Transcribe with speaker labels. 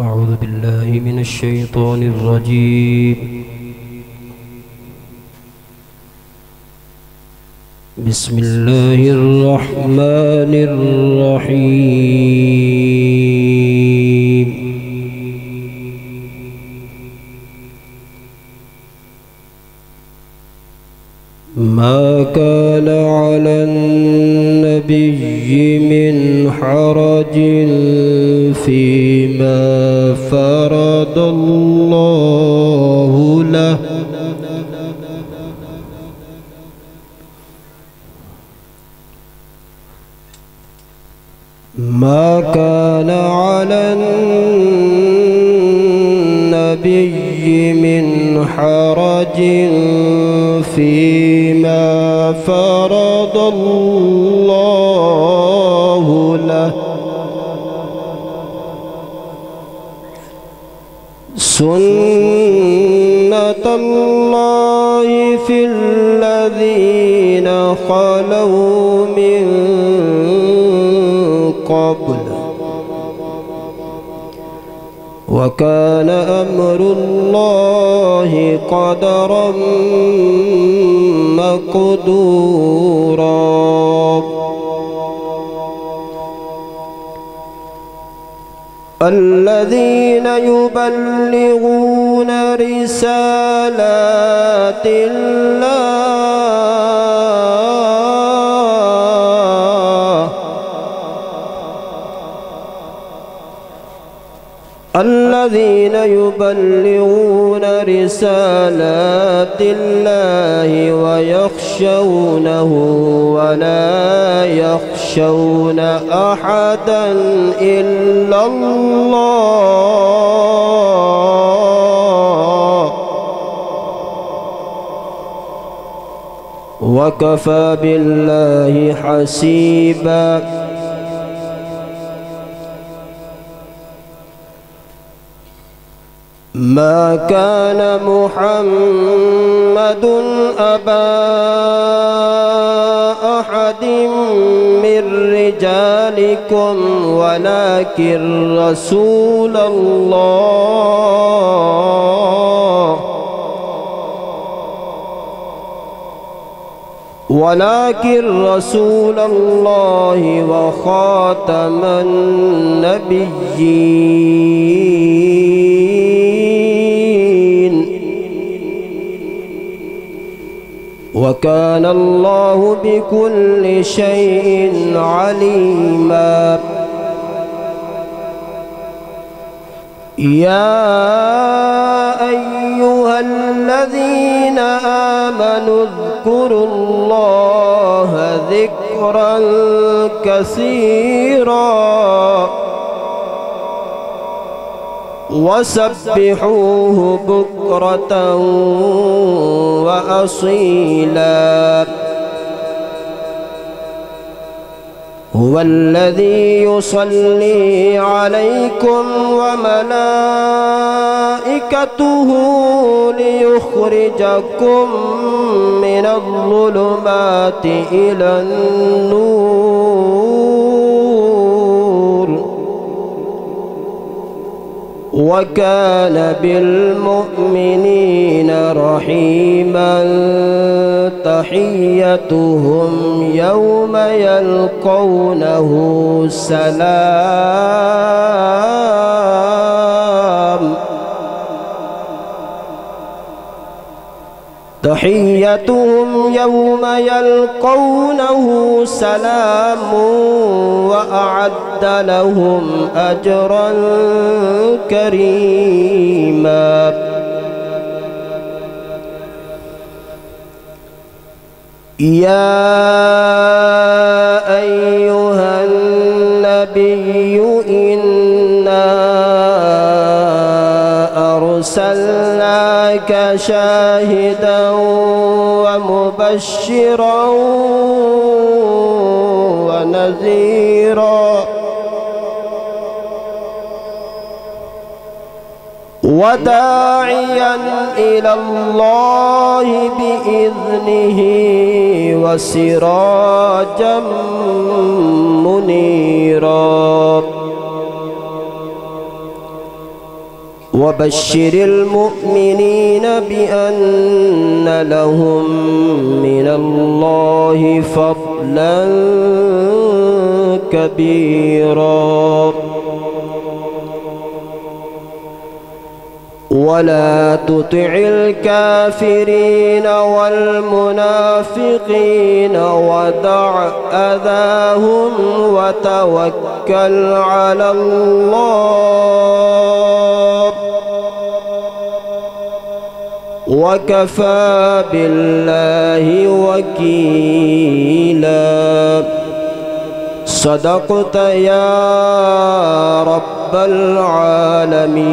Speaker 1: أعوذ بالله من الشيطان الرجيم. بسم الله الرحمن الرحيم. ما كان على النبي من حرج فيما فرض الله له ما كان على النبي من حرج فيما فرض الله له سنة الله في الذين خلوا من قبل وكان أمر الله قدرا مقدورا. الذين يبلغون رسالات الله الذين يبلغون رسالات الله ويخشونه ولا يخشون أحدا إلا الله وكفى بالله حسيبا. ما كان محمد أبا أحد من رجالكم ولكن رسول الله وخاتم النبيين وكان الله بكل شيء عليما. يا أيها الذين آمنوا اذكروا الله ذكرا كثيرا وسبحوه بكرة وأصيلا. هو الذي يصلي عليكم وملائكته ليخرجكم من الظلمات إلى النور وكان بالمؤمنين رحيما. تحيتهم يوم يلقونه سلام تحيتهم يوم يلقونه سلام وأعد لهم أجرا كريما. يا أيها النبي إنا أرسلناك شاهدا ومبشرا ونذيرا وداعيا إلى الله بإذنه وسراجا منيرا.
Speaker 2: وبشر المؤمنين بأن لهم من الله فضلا كبيرا ولا تطع الكافرين والمنافقين ودع أذاهم وتوكل على الله وكفى بالله وكيلا. صدقت يا رب العالمين.